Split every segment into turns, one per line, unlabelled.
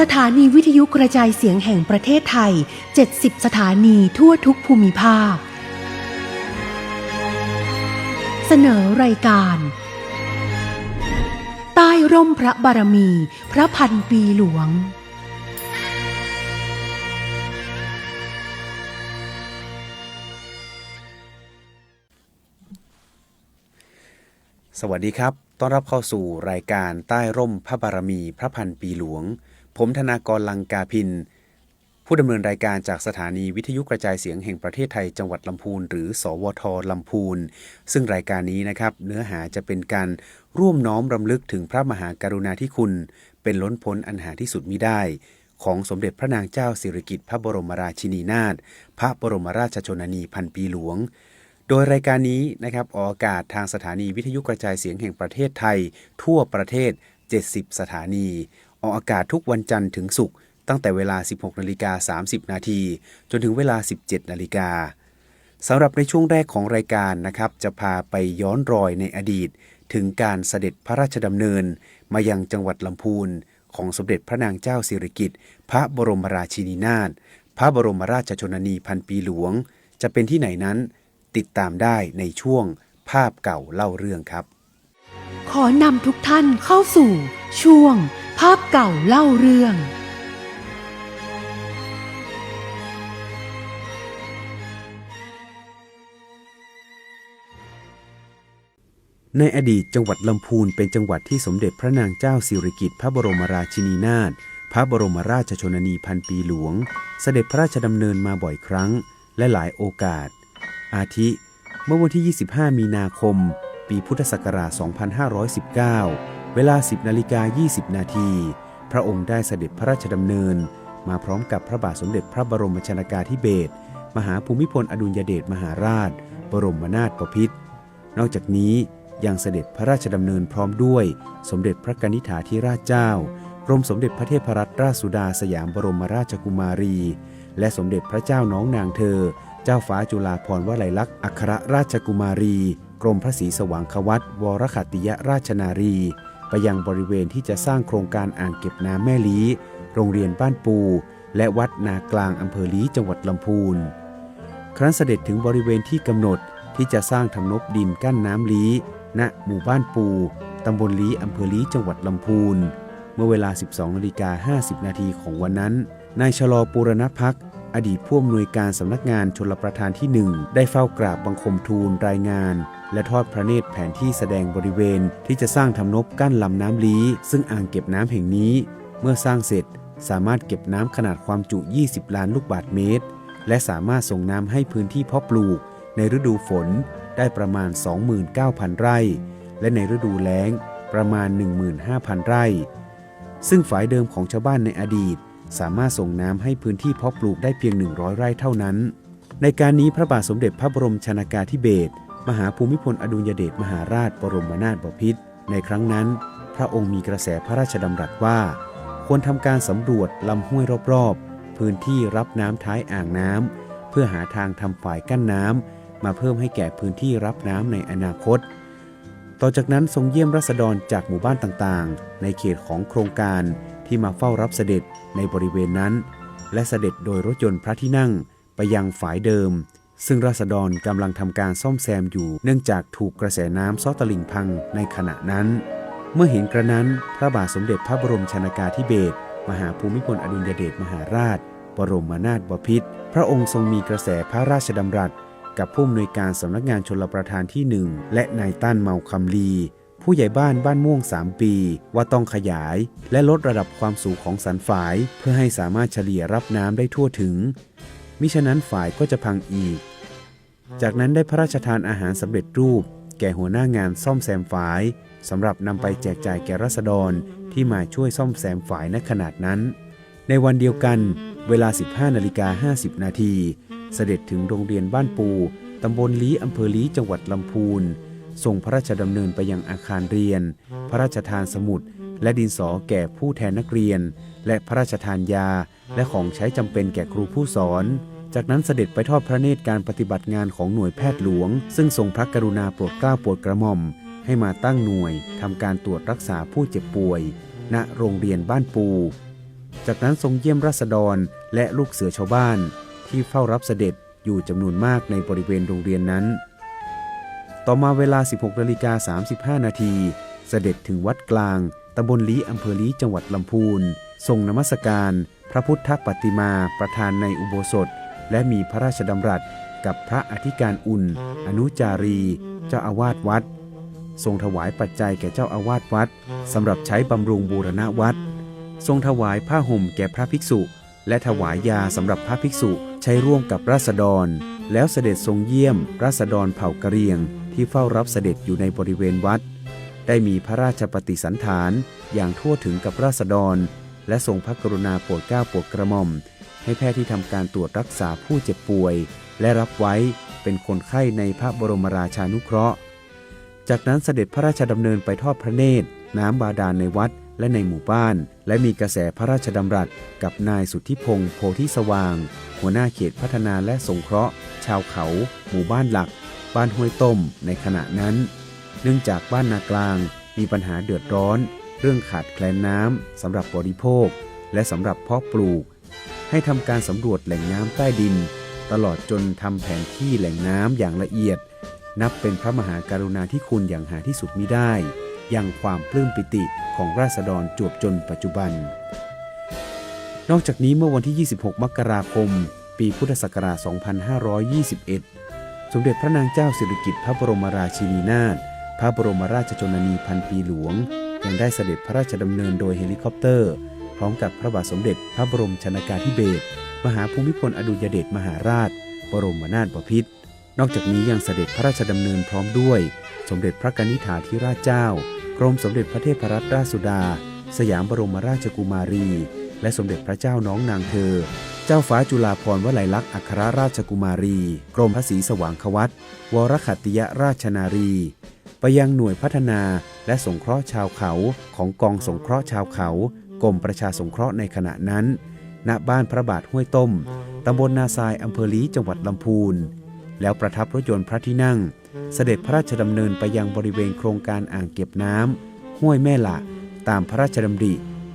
สถานีวิทยุกระจายเสียงแห่งประเทศไทย 70 สถานีทั่วทุกภูมิภาคเสนอรายการใต้ร่มพระบารมีพระพันปีหลวง
สวัสดีครับต้อนรับเข้าสู่รายการใต้ร่มพระบารมีพระพันปีหลวงผมธนากร ลังกาพินผู้ดำเนินรายการจากสถานีวิทยุกระจายเสียงแห่งประเทศไทยจังหวัดลำพูนหรือสวทลำพูนซึ่งรายการนี้นะครับเนื้อหาจะเป็นการร่วมน้อมรำลึกถึงพระมหากรุณาธิคุณเป็นล้นพ้นอันหาที่สุดมิได้ของสมเด็จพระนางเจ้าสิริกิติ์พระบรมราชินีนาถพระบรมราชชนนีพันปีหลวงโดยรายการนี้นะครับออกอากาศทางสถานีวิทยุกระจายเสียงแห่งประเทศไทยทั่วประเทศ70สถานีออกอากาศทุกวันจันทร์ถึงศุกร์ตั้งแต่เวลา 16:30 น.จนถึงเวลา 17:00 น.สำหรับในช่วงแรกของรายการนะครับจะพาไปย้อนรอยในอดีตถึงการเสด็จพระราชดำเนินมายังจังหวัดลำพูนของสมเด็จพระนางเจ้าสิริกิติ์พระบรมราชินีนาถพระบรมราชชนนีพันปีหลวงจะเป็นที่ไหนนั้นติดตามได้ในช่วงภาพเก่าเล่าเรื่องครับ
ขอนำทุกท่านเข้าสู่ช่วงภาพเก่าเล่าเรื่อง
ในอดีตจังหวัดลำพูนเป็นจังหวัดที่สมเด็จพระนางเจ้าสิริกิติ์พระบรมราชินีนาถพระบรมราชชนนีพันปีหลวงเสด็จพระราชดำเนินมาบ่อยครั้งและหลายโอกาสอาทิเมื่อวันที่ 25 มีนาคม ปีพุทธศักราช 2519 เวลา 10:20 น.พระองค์ได้เสด็จพระราชดำเนินมาพร้อมกับพระบาทสมเด็จพระบรมชนกาธิเบศรมหาภูมิพลอดุลยเดชมหาราชบรมนาถบพิตรนอกจากนี้ยังเสด็จพระราชดำเนินพร้อมด้วยสมเด็จพระกนิษฐาธิราชเจ้ากรมสมเด็จพระเทพรัตนราชสุดาสยามบรมราชกุมารีและสมเด็จพระเจ้าน้องนางเธอเจ้าฟ้าจุฬาภรณ์วลัยลักษณ์อัครราชกุมารีกรมพระศรีสว่างควัตรวรขัตติยราชนารีไปยังบริเวณที่จะสร้างโครงการอ่างเก็บน้ำแม่ลี้โรงเรียนบ้านปูและวัดนากลางอำเภอลี้จังหวัดลำพูนครั้นเสด็จถึงบริเวณที่กำหนดที่จะสร้างทำนบดินกั้นน้ำลี้ณหมู่บ้านปูตำบลลี้อำเภอลี้จังหวัดลำพูนเมื่อเวลา 12:50 น.ของวันนั้นนายชลปูรณภักดิ์อดีตผู้อำนวยการสำนักงานชลประทานที่ 1ได้เฝ้ากราบบังคมทูลรายงานและทอดพระเนตรแผนที่แสดงบริเวณที่จะสร้างทำนบกั้นลำน้ำลี้ซึ่งอ่างเก็บน้ำแห่งนี้เมื่อสร้างเสร็จสามารถเก็บน้ำขนาดความจุ 20 ล้านลูกบาศก์เมตรและสามารถส่งน้ำให้พื้นที่เพาะปลูกในฤดูฝนได้ประมาณ 29,000 ไร่และในฤดูแล้งประมาณ 15,000 ไร่ซึ่งฝ่ายเดิมของชาวบ้านในอดีตสามารถส่งน้ำให้พื้นที่เพาะปลูกได้เพียง100 ไร่เท่านั้นในการนี้พระบาทสมเด็จพระบรมชนกาธิเบศรมหาภูมิพลอดุลยเดชมหาราชบรมนาถบพิตรในครั้งนั้นพระองค์มีกระแสพระราชดำรัสว่าควรทำการสำรวจลำห้วยรอบๆพื้นที่รับน้ำท้ายอ่างน้ำเพื่อหาทางทำฝายกั้นน้ำมาเพิ่มให้แก่พื้นที่รับน้ำในอนาคตต่อจากนั้นทรงเยี่ยมราษฎรจากหมู่บ้านต่างๆในเขตของโครงการที่มาเฝ้ารับเสด็จในบริเวณนั้นและเสด็จโดยรถยนต์พระที่นั่งไปยังฝายเดิมซึ่งราษฎรกำลังทำการซ่อมแซมอยู่เนื่องจากถูกกระแสน้ำซ้อตลิ่งพังในขณะนั้นเมื่อเห็นกระนั้นพระบาทสมเด็จพระบรมชนกาธิเบศรมหาภูมิพลอดุลยเดชมหาราชบรมนาถบพิตรพระองค์ทรงมีกระแสพระราชดำรัสกับผู้อำนวยการสำนักงานชลประทานที่ 1และนายตั้นเมาคำลีผู้ใหญ่บ้านบ้านม่วง3 ปีว่าต้องขยายและลดระดับความสูงของสันฝายเพื่อให้สามารถเฉลี่ยรับน้ำได้ทั่วถึงมิฉะนั้นฝายก็จะพังอีกจากนั้นได้พระราชทานอาหารสำเร็จรูปแก่หัวหน้างานซ่อมแซมฝายสำหรับนำไปแจกจ่ายแก่ราษฎรที่มาช่วยซ่อมแซมฝายณขณะนั้นในวันเดียวกันเวลา 15:50 น.เสด็จถึงโรงเรียนบ้านปูตำบลลี้อำเภอลี้จังหวัดลำพูนทรงพระราชดำเนินไปยังอาคารเรียนพระราชทานสมุดและดินสอแก่ผู้แทนนักเรียนและพระราชทานยาและของใช้จำเป็นแก่ครูผู้สอนจากนั้นเสด็จไปทอดพระเนตรการปฏิบัติงานของหน่วยแพทย์หลวงซึ่งทรงพระกรุณาโปรดเกล้าโปรดกระหม่อมให้มาตั้งหน่วยทำการตรวจรักษาผู้เจ็บป่วยณโรงเรียนบ้านปู จากนั้นทรงเยี่ยมราษฎรและลูกเสือชาวบ้านที่เฝ้ารับเสด็จอยู่จำนวนมากในบริเวณโรงเรียนนั้นต่อมาเวลา 16:35 นาทีเสด็จถึงวัดกลางตำบลลี้อำเภอลี้จังหวัดลำพูนทรงนมัสการพระพุทธปฏิมาประธานในอุโบสถและมีพระราชดำรัสกับพระอธิการอุ่นอนุจารีเจ้าอาวาสวัดทรงถวายปัจจัยแก่เจ้าอาวาสวัดสำหรับใช้บำรุงบูรณะวัดทรงถวายผ้าห่มแก่พระภิกษุและถวายยาสำหรับพระภิกษุใช้ร่วมกับราษฎรแล้วเสด็จทรงเยี่ยมราษฎรเผ่ากะเหรี่ยงที่เฝ้ารับเสด็จอยู่ในบริเวณวัดได้มีพระราชปฏิสันถานอย่างทั่วถึงกับราษฎรและทรงพระกรุณาโปรดเกล้าโปรดกระหม่อมให้แพทย์ที่ทำการตรวจรักษาผู้เจ็บป่วยและรับไว้เป็นคนไข้ในพระบรมราชานุเคราะห์จากนั้นเสด็จพระราชดำเนินไปทอดพระเนตรน้ำบาดาลในวัดและในหมู่บ้านและมีกระแสพระราชดำรัสกับนายสุทธิพงษ์โพธิสว่างหัวหน้าเขตพัฒนาและสงเคราะห์ชาวเขาหมู่บ้านหลักบ้านห้วยต้มในขณะนั้นเนื่องจากบ้านนากลางมีปัญหาเดือดร้อนเรื่องขาดแคลนน้ำสำหรับบริโภคและสำหรับเพาะปลูกให้ทำการสำรวจแหล่งน้ำใต้ดินตลอดจนทำแผนที่แหล่งน้ำอย่างละเอียดนับเป็นพระมหากรุณาธิคุณอย่างหาที่สุดมิได้ยังความปลื้มปิติของราษฎรจวบจนปัจจุบันนอกจากนี้เมื่อวันที่ 26 มกราคม ปีพุทธศักราช 2521 สมเด็จพระนางเจ้าสิริกิติ์พระบรมราชินีนาถพระบรมราชชนนีพันปีหลวงยังได้เสด็จพระราชดำเนินโดยเฮลิคอปเตอร์พร้อมกับพระบาทสมเด็จพระบรมชนกาธิเบศรมหาภูมิพลอดุลยเดชมหาราชบรมนาถบพิตรนอกจากนี้ยังเสด็จพระราชดำเนินพร้อมด้วยสมเด็จพระกนิษฐาธิราชเจ้ากรมสมเด็จพระเทพรัตนราชสุดาสยามบรมราชกุมารีและสมเด็จพระเจ้าน้องนางเธอเจ้าฟ้าจุฬาภรณ์วลัยลักษณ์อัครราชกุมารีกรมพระศรีสว่างควัตรวรขัตติยราชนารีไปยังหน่วยพัฒนาและสงเคราะห์ชาวเขาของกองสงเคราะห์ชาวเขากรมประชาสงเคราะห์ในขณะนั้นณบ้านพระบาทห้วยต้มตำบลนาทรายอำเภอลี้จังหวัดลำพูนแล้วประทับรถยนต์พระที่นั่งเสด็จพระราชดำเนินไปยังบริเวณโครงการอ่างเก็บน้ำห้วยแม่ละตามพระราชดำริ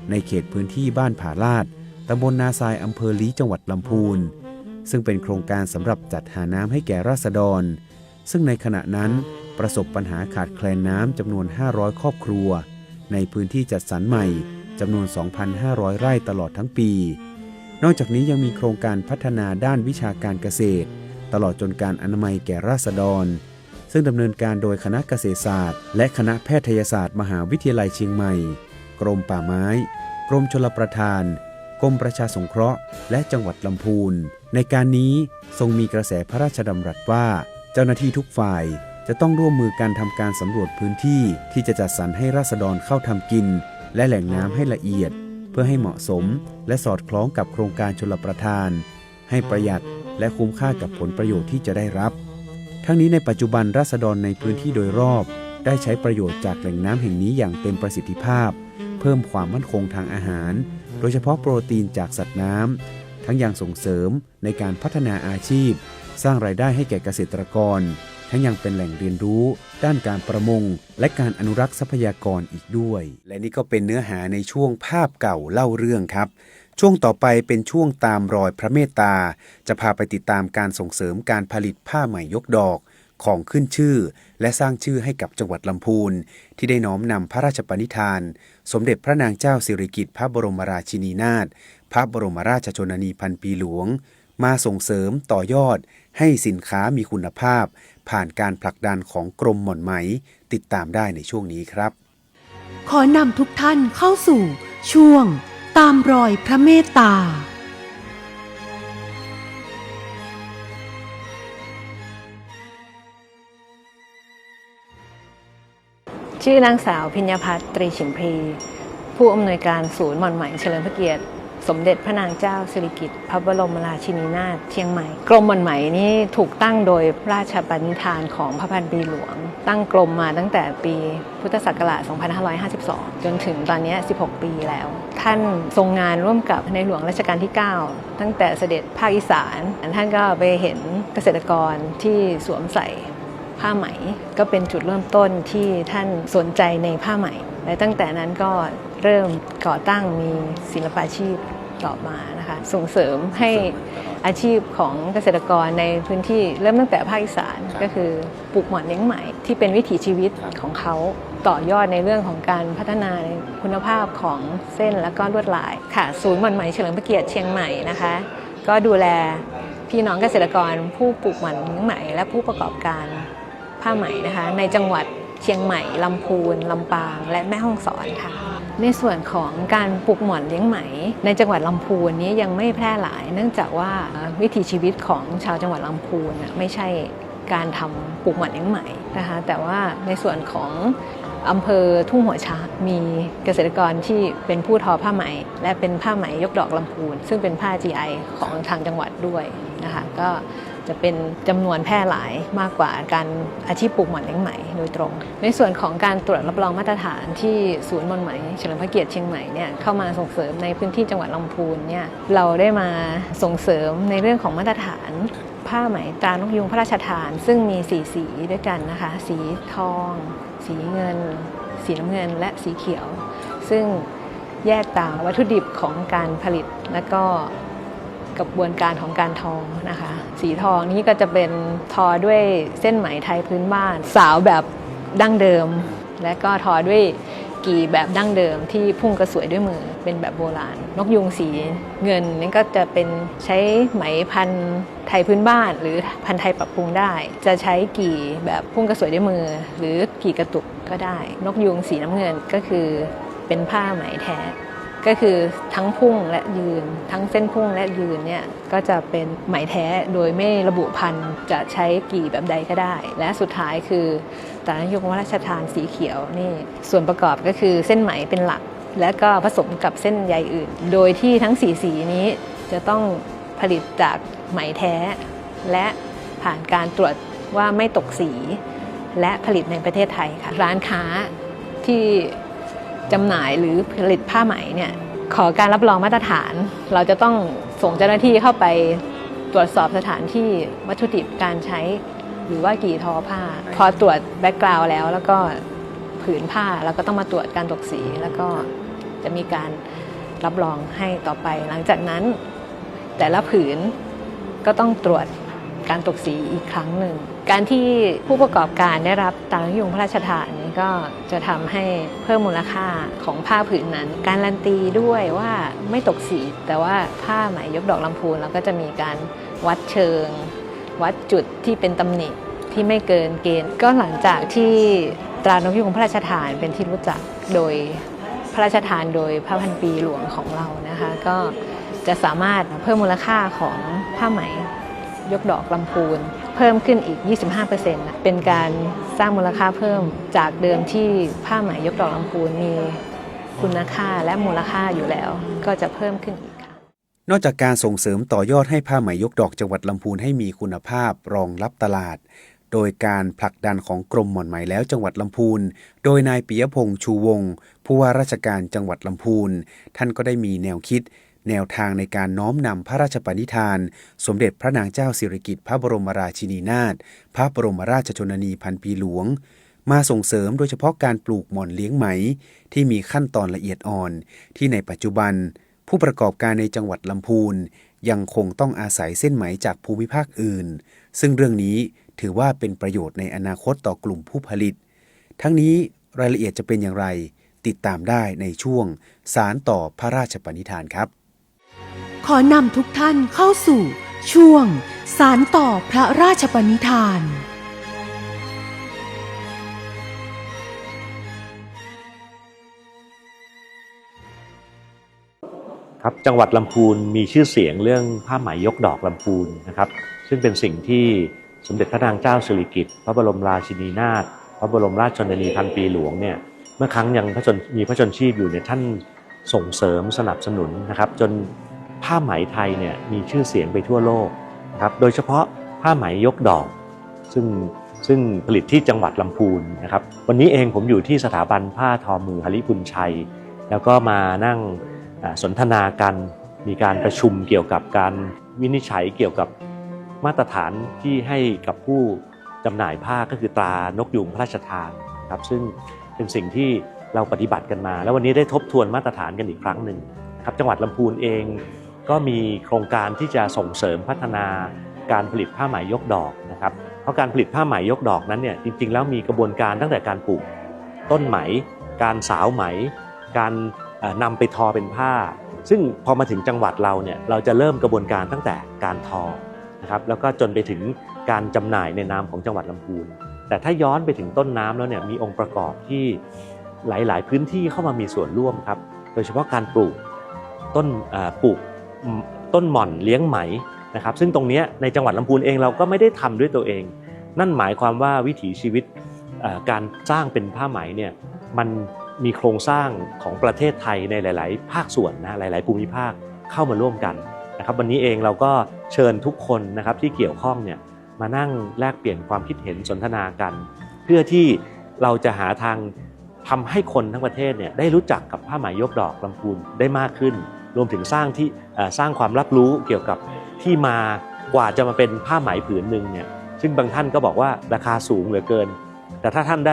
ในเขตพื้นที่บ้านผาลาดตำบลนาทรายอำเภอลี้จังหวัดลำพูนซึ่งเป็นโครงการสำหรับจัดหาน้ำให้แก่ราษฎรซึ่งในขณะนั้นประสบปัญหาขาดแคลนน้ำจำนวน500ครอบครัวในพื้นที่จัดสรรใหม่จำนวน 2,500 ไร่ตลอดทั้งปีนอกจากนี้ยังมีโครงการพัฒนาด้านวิชาการเกษตรตลอดจนการอนามัยแก่ราษฎรซึ่งดำเนินการโดยคณะเกษตรศาสตร์และคณะแพทยศาสตร์มหาวิทยาลัยเชียงใหม่กรมป่าไม้กรมชลประทานกรมประชาสงเคราะห์และจังหวัดลำพูนในการนี้ทรงมีกระแสพระราชดำรัสว่าเจ้าหน้าที่ทุกฝ่ายจะต้องร่วมมือกันทำการสำรวจพื้นที่ที่จะจัดสรรให้ราษฎรเข้าทำกินและแหล่งน้ำให้ละเอียดเพื่อให้เหมาะสมและสอดคล้องกับโครงการชลประทานให้ประหยัดและคุ้มค่ากับผลประโยชน์ที่จะได้รับทั้งนี้ในปัจจุบันราษฎรในพื้นที่โดยรอบได้ใช้ประโยชน์จากแหล่งน้ำแห่งนี้อย่างเต็มประสิทธิภาพเพิ่มความมั่นคงทางอาหารโดยเฉพาะโปรตีนจากสัตว์น้ำทั้งยังส่งเสริมในการพัฒนาอาชีพสร้างรายได้ให้แก่เกษตรกรทั้งยังเป็นแหล่งเรียนรู้ด้านการประมงและการอนุรักษ์ทรัพยากรอีกด้วยและนี่ก็เป็นเนื้อหาในช่วงภาพเก่าเล่าเรื่องครับช่วงต่อไปเป็นช่วงตามรอยพระเมตตาจะพาไปติดตามการส่งเสริมการผลิตผ้าไหมยกดอกของขึ้นชื่อและสร้างชื่อให้กับจังหวัดลำพูนที่ได้น้อมนำพระราชปณิธานสมเด็จพระนางเจ้าสิริกิติ์พระบรมราชินีนาถพระบรมราชชนนีพันปีหลวงมาส่งเสริมต่อยอดให้สินค้ามีคุณภาพผ่านการผลักดันของกรมหม่อนไหมติดตามได้ในช่วงนี้ครับ
ขอนำทุกท่านเข้าสู่ช่วงตามรอยพระเมตตา
ชื่อนางสาวพิญญาภัทร ตรีฉิมพลีผู้อำนวยการศูนย์หม่อนไหมเฉลิมพระเกียรติสมเด็จพระนางเจ้าสิริกิติ์พระบรมราชินีนาถเชียงใหม่กรมหม่อนไหมนี้ถูกตั้งโดยราชปณิธานของพระพันปีหลวงตั้งกรมมาตั้งแต่ปีพุทธศักราช 2552 จนถึงตอนนี้ 16 ปีแล้ว ท่านทรงงานร่วมกับในหลวงรัชกาลที่ 9 ตั้งแต่เสด็จภาคอีสานท่านก็ไปเห็นเกษตรกรที่สวมใส่ผ้าไหมก็เป็นจุดเริ่มต้นที่ท่านสนใจในผ้าไหมและตั้งแต่นั้นก็ เริ่มก่อตั้งมีศิลปาชีพต่อมานะคะส่งเสริมให้อาชีพของเกษตรกรในพื้นที่เริ่มตั้งแต่ภาคอีสานก็คือปลูกหม่อนเลี้ยงไหมที่เป็นวิถีชีวิตของเขาต่อยอดในเรื่องของการพัฒนาคุณภาพของเส้นและก็ลวดลายค่ะศูนย์หม่อนไหมเฉลิมพระเกียรติเชียงใหม่นะคะก็ดูแลพี่น้องเกษตรกรผู้ปลูกหม่อนเลี้ยงไหมและผู้ประกอบการผ้าไหมนะคะในจังหวัดเชียงใหม่ลำพูนลำปางและแม่ฮ่องสอนค่ะในส่วนของการปลูกหม่อนเลี้ยงไหมในจังหวัดลำพูนนี้ยังไม่แพร่หลายเนื่องจากว่าวิถีชีวิตของชาวจังหวัดลำพูนไม่ใช่การทำปลูกหม่อนเลี้ยงไหมนะคะแต่ว่าในส่วนของอำเภอทุ่งหัวช้างมีเกษตรกรที่เป็นผู้ทอผ้าไหมและเป็นผ้าไหมยกดอกลำพูนซึ่งเป็นผ้า GI ของทางจังหวัดด้วยนะคะก็จะเป็นจำนวนแพร่หลายมากกว่าการอาชีพปลูกหม่อนเลี้ยงไหมโดยตรงในส่วนของการตรวจรับรองมาตรฐานที่ศูนย์หม่อนไหมเฉลิมพระเกียรติเชียงใหม่เนี่ยเข้ามาส่งเสริมในพื้นที่จังหวัดลำพูนเนี่ยเราได้มาส่งเสริมในเรื่องของมาตรฐานผ้าไหมตรานกยูงพระราชทานซึ่งมี4สีด้วยกันนะคะสีทองสีเงินสีน้ำเงินและสีเขียวซึ่งแยกตามวัตถุดิบของการผลิตและก็กระบวนการของการทอนะคะสีทองนี้ก็จะเป็นทอด้วยเส้นไหมไทยพื้นบ้านสาวแบบดั้งเดิมและก็ทอด้วยกี่แบบดั้งเดิมที่พุ่งกระสวยด้วยมือเป็นแบบโบราณนกยูงสีเงินนี่ก็จะเป็นใช้ไหมพันธุ์ไทยพื้นบ้านหรือพันธุ์ไทยปรับปรุงได้จะใช้กี่แบบพุ่งกระสวยด้วยมือหรือกี่กระตุกก็ได้นกยูงสีน้ำเงินก็คือเป็นผ้าไหมแท้ก็คือทั้งพุ่งและยืนทั้งเส้นพุ่งและยืนเนี่ยก็จะเป็นไหมแท้โดยไม่ระบุพันธุ์จะใช้กี่แบบใดก็ได้และสุดท้ายคือตรานกยูงพระราชทานสีเขียวนี่ส่วนประกอบก็คือเส้นไหมเป็นหลักและก็ผสมกับเส้นใยอื่นโดยที่ทั้ง4สีนี้จะต้องผลิตจากไหมแท้และผ่านการตรวจว่าไม่ตกสีและผลิตในประเทศไทยค่ะร้านค้าที่จำหน่ายหรือผลิตผ้าไหมเนี่ยขอการรับรองมาตรฐานเราจะต้องส่งเจ้าหน้าที่เข้าไปตรวจสอบสถานที่วัตถุดิบการใช้หรือว่ากี่ทอผ้าพอตรวจแบ็กกราวด์แล้วก็ผืนผ้าแล้วก็ต้องมาตรวจการตกสีแล้วก็จะมีการรับรองให้ต่อไปหลังจากนั้นแต่ละผืนก็ต้องตรวจการตกสีอีกครั้งหนึ่งการที่ผู้ประกอบการได้รับตรานกยูงพระราชทานนี้ก็จะทำให้เพิ่มมูลค่าของผ้าผืนนั้นการันตีด้วยว่าไม่ตกสีแต่ว่าผ้าไหมยกดอกลำพูนเราก็จะมีการวัดเชิงวัดจุดที่เป็นตำหนิที่ไม่เกินเกณฑ์ก็หลังจากที่ตรานกยูงพระราชทานเป็นที่รู้จักโดยพระราชทานโดยพระพันปีหลวงของเรานะคะก็จะสามารถเพิ่มมูลค่าของผ้าไหมยกดอกลำพูนเพิ่มขึ้นอีก 25% เป็นการสร้างมูลค่าเพิ่มจากเดิมที่ผ้าไหมยกดอกลำพูนมีคุณค่าและมูลค่าอยู่แล้วก็จะเพิ่มขึ้นอีกค่ะ
นอกจากการส่งเสริมต่อยอดให้ผ้าไหมยกดอกจังหวัดลำพูนให้มีคุณภาพรองรับตลาดโดยการผลักดันของกรมหม่อนไหมแล้วจังหวัดลำพูนโดยนายปิยพงษ์ชูวงศ์ผู้ว่าราชการจังหวัดลำพูนท่านก็ได้มีแนวคิดแนวทางในการน้อมนำพระราชปณิธานสมเด็จพระนางเจ้าสิริกิติ์พระบรมราชินีนาถพระบรมราชชนนีพันปีหลวงมาส่งเสริมโดยเฉพาะการปลูกหม่อนเลี้ยงไหมที่มีขั้นตอนละเอียดอ่อนที่ในปัจจุบันผู้ประกอบการในจังหวัดลำพูนยังคงต้องอาศัยเส้นไหมจากภูมิภาคอื่นซึ่งเรื่องนี้ถือว่าเป็นประโยชน์ในอนาคตต่อกลุ่มผู้ผลิตทั้งนี้รายละเอียดจะเป็นอย่างไรติดตามได้ในช่วงสารต่อพระราชปณิธานครับ
ขอนำทุกท่านเข้าสู่ช่วงสารต่อพระราชปณิธาน
ครับจังหวัดลำพูนมีชื่อเสียงเรื่องผ้าไหมยกดอกลำพูนนะครับซึ่งเป็นสิ่งที่สมเด็จพระนางเจ้าสิริกิติ์พระบรมราชินีนาถพระบรมราชชนนีพันปีหลวงเนี่ยเมื่อครั้งยังมีพระชนชีพอยู่เนี่ยท่านส่งเสริมสนับสนุนนะครับจนผ้าไหมไทยเนี่ยมีชื่อเสียงไปทั่วโลกนะครับโดยเฉพาะผ้าไหมยกดอกซึ่งผลิตที่จังหวัดลำพูนนะครับวันนี้เองผมอยู่ที่สถาบันผ้าทอมือหฤบุญชัยแล้วก็มานั่งสนทนากันมีการประชุมเกี่ยวกับการวินิจฉัยเกี่ยวกับมาตรฐานที่ให้กับผู้จำหน่ายผ้าก็คือตรานกยูงพระราชทานครับซึ่งเป็นสิ่งที่ เราปฏิบัติกันมาแล้ววันนี้ได้ทบทวนมาตรฐานกันอีกครั้งหนึ่งครับจังหวัดลำพูนเองก็มีโครงการที่จะส่งเสริมพัฒนาการผลิตผ้าไหมยกดอกนะครับเพราะการผลิตผ้าไหมยกดอกนั้นเนี่ยจริงๆแล้วมีกระบวนการตั้งแต่การปลูกต้นไหมการสาวไหมการนำไปทอเป็นผ้าซึ่งพอมาถึงจังหวัดเราเนี่ยเราจะเริ่มกระบวนการตั้งแต่การทอนะครับแล้วก็จนไปถึงการจำหน่ายในนามของจังหวัดลำพูนแต่ถ้าย้อนไปถึงต้นน้ำแล้วเนี่ยมีองค์ประกอบที่หลายๆพื้นที่เข้ามามีส่วนร่วมครับโดยเฉพาะการปลูกต้นหม่อนเลี้ยงไหมนะครับซึ่งตรงนี้ในจังหวัดลำพูนเองเราก็ไม่ได้ทำด้วยตัวเองนั่นหมายความว่าวิถีชีวิตการสร้างเป็นผ้าไหมเนี่ยมันมีโครงสร้างของประเทศไทยในหลายๆภาคส่วนนะหลายๆภูมิภาคเข้ามาร่วมกันนะครับวันนี้เองเราก็เชิญทุกคนนะครับที่เกี่ยวข้องเนี่ยมานั่งแลกเปลี่ยนความคิดเห็นสนทนากันเพื่อที่เราจะหาทางทำให้คนทั้งประเทศเนี่ยได้รู้จักกับผ้าไหมยกดอกลำพูนได้มากขึ้นรวมถึงสร้างความรับรู้เกี่ยวกับที่มากว่าจะมาเป็นผ้าไหมผืนหนึ่งเนี่ยซึ่งบางท่านก็บอกว่าราคาสูงเหลือเกินแต่ถ้าท่านไ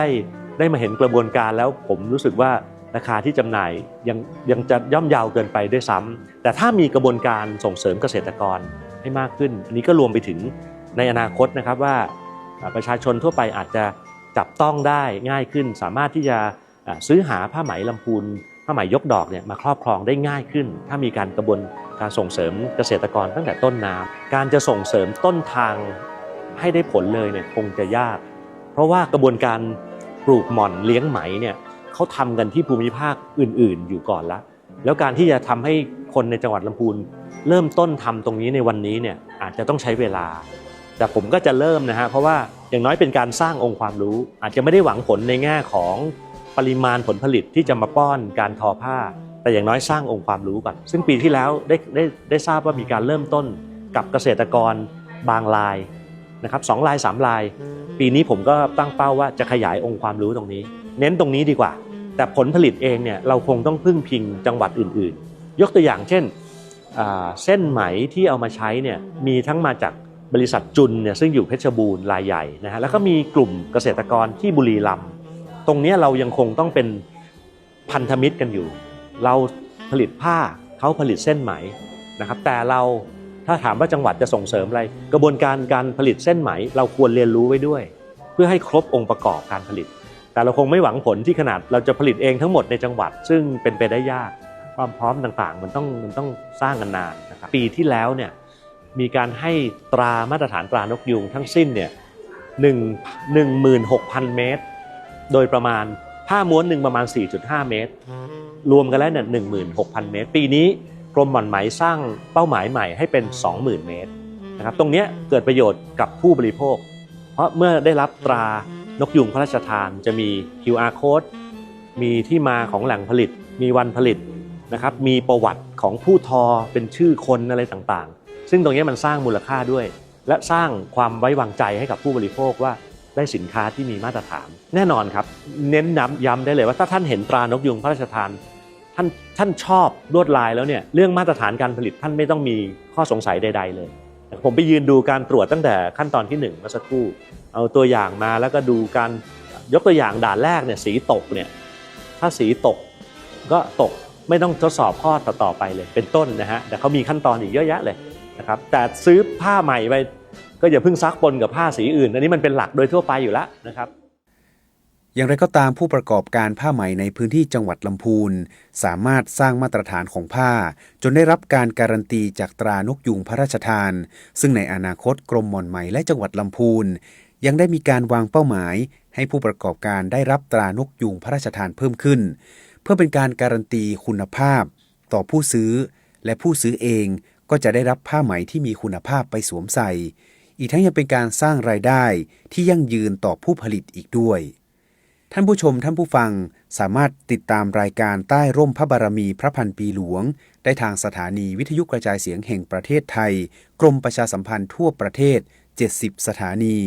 ด้มาเห็นกระบวนการแล้วผมรู้สึกว่าราคาที่จำหน่ายยังจะย่อมเยาเกินไปด้วยซ้ำแต่ถ้ามีกระบวนการส่งเสริมเกษตรกรให้มากขึ้นอันนี้ก็รวมไปถึงในอนาคตนะครับว่าประชาชนทั่วไปอาจจะจับต้องได้ง่ายขึ้นสามารถที่จะซื้อหาผ้าไหมลำพูนผ้าไหมยกดอกเนี่ยมาครอบครองได้ง่ายขึ้นถ้ามีกระบวนการส่งเสริมเกษตรกรตั้งแต่ต้นน้ำการจะส่งเสริมต้นทางให้ได้ผลเลยเนี่ยคงจะยากเพราะว่ากระบวนการปลูกหม่อนเลี้ยงไหมเนี่ยเขาทำกันที่ภูมิภาคอื่นๆอยู่ก่อนแล้วการที่จะทำให้คนในจังหวัดลำพูนเริ่มต้นทำตรงนี้ในวันนี้เนี่ยอาจจะต้องใช้เวลาแต่ผมก็จะเริ่มนะฮะเพราะว่าอย่างน้อยเป็นการสร้างองค์ความรู้อาจจะไม่ได้หวังผลในแง่ของปริมาณผลผลิตที่จะมาป้อนการทอผ้าแต่อย่างน้อยสร้างองค์ความรู้ก่อนซึ่งปีที่แล้วได้ทราบว่ามีการเริ่มต้นกับเกษตรกรบางรายนะครับ2 ราย 3 รายปีนี้ผมก็ตั้งเป้าว่าจะขยายองค์ความรู้ตรงนี้เน้นตรงนี้ดีกว่าแต่ผลผลิตเองเนี่ยเราคงต้องพึ่งพิงจังหวัดอื่นๆยกตัวอย่างเช่นเส้นไหมที่เอามาใช้เนี่ยมีทั้งมาจากบริษัทจุนเนี่ยซึ่งอยู่เพชรบูรณ์รายใหญ่นะฮะแล้วก็มีกลุ่มเกษตรกรที่บุรีรัมย์ตรงนี้เรายังคงต้องเป็นพันธมิตรกันอยู่เราผลิตผ้าเขาผลิตเส้นไหมนะครับแต่เราถ้าถามว่าจังหวัดจะส่งเสริมอะไรกระบวนการผลิตเส้นไหมเราควรเรียนรู้ไว้ด้วยเพื่อให้ครบองค์ประกอบการผลิตแต่เราคงไม่หวังผลที่ขนาดเราจะผลิตเองทั้งหมดในจังหวัดซึ่งเป็นไปได้ยากความพร้อมต่างๆมันต้องสร้างกันนานนะครับปีที่แล้วเนี่ยมีการให้ตรามาตรฐานตรานกยูงทั้งสิ้นเนี่ย16,000 เมตรโดยประมาณผ้าม้วนหนึ่งประมาณ 4.5 เมตรรวมกันแล้วเนี่ย 16,000 เมตรปีนี้กรมหม่อนไหมสร้างเป้าหมายใหม่ให้เป็น 20,000 เมตรนะครับตรงนี้เกิดประโยชน์กับผู้บริโภคเพราะเมื่อได้รับตรานกยูงพระราชทานจะมี QR code มีที่มาของแหล่งผลิตมีวันผลิตนะครับมีประวัติของผู้ทอเป็นชื่อคนอะไรต่างๆซึ่งตรงนี้มันสร้างมูลค่าด้วยและสร้างความไว้วางใจให้กับผู้บริโภคว่าได้สินค้าที่มีมาตรฐานแน่นอนครับเน้นย้ำได้เลยว่าถ้าท่านเห็นตรานกยูงพระราชทานท่านชอบลวดลายแล้วเนี่ยเรื่องมาตรฐานการผลิตท่านไม่ต้องมีข้อสงสัยใดๆเลยผมไปยืนดูการตรวจตั้งแต่ขั้นตอนที่1เมื่อสักครู่เอาตัวอย่างมาแล้วก็ดูการยกตัวอย่างด่านแรกเนี่ยสีตกเนี่ยถ้าสีตกก็ตกไม่ต้องทดสอบข้อต่อไปเลยเป็นต้นนะฮะแต่เขามีขั้นตอนอีกเยอะแยะเลยนะครับแต่ซื้อผ้าใหม่ไปก็อย่าเพิ่งซักปนกับผ้าสีอื่นอันนี้มันเป็นหลักโดยทั่วไปอยู่แล้วนะครับ
อย่างไรก็ตามผู้ประกอบการผ้าไหมในพื้นที่จังหวัดลำพูนสามารถสร้างมาตรฐานของผ้าจนได้รับการการันตีจากตรานกยูงพระราชทานซึ่งในอนาคตกรมหม่อนไหมและจังหวัดลำพูนยังได้มีการวางเป้าหมายให้ผู้ประกอบการได้รับตรานกยูงพระราชทานเพิ่มขึ้นเพื่อเป็นการการันตีคุณภาพต่อผู้ซื้อและผู้ซื้อเองก็จะได้รับผ้าไหมที่มีคุณภาพไปสวมใส่อีกทั้งยังเป็นการสร้างรายได้ที่ยั่งยืนต่อผู้ผลิตอีกด้วยท่านผู้ชมท่านผู้ฟังสามารถติดตามรายการใต้ร่มพระบารมีพระพันปีหลวงได้ทางสถานีวิทยุกระจายเสียงแห่งประเทศไทยกรมประชาสัมพันธ์ทั่วประเทศ70 สถานี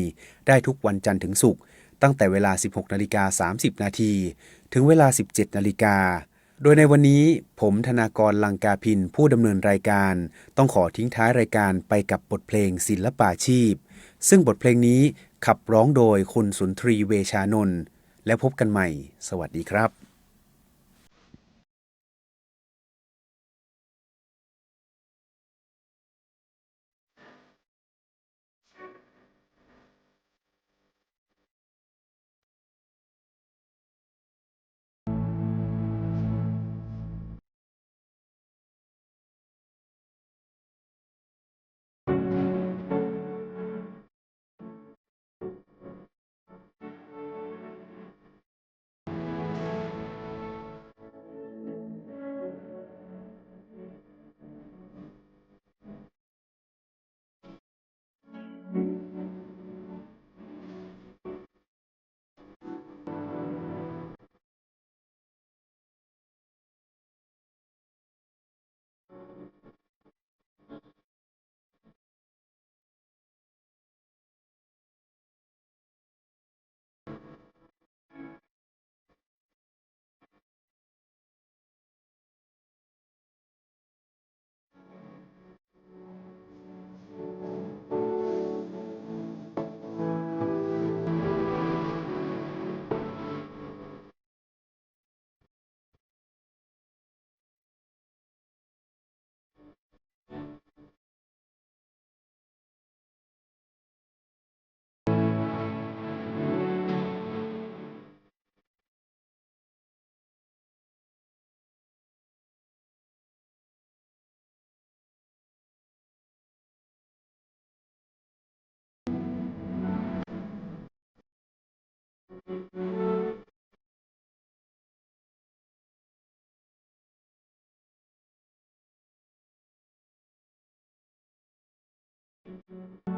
ได้ทุกวันจันทร์ถึงศุกร์ตั้งแต่เวลา 16:30 น.ถึงเวลา 17:00 น.โดยในวันนี้ผมธนากร ลังกาพินผู้ดำเนินรายการต้องขอทิ้งท้ายรายการไปกับบทเพลงศิลปาชีพซึ่งบทเพลงนี้ขับร้องโดยคุณสุนทรีเวชานนท์และพบกันใหม่สวัสดีครับ
Thank you.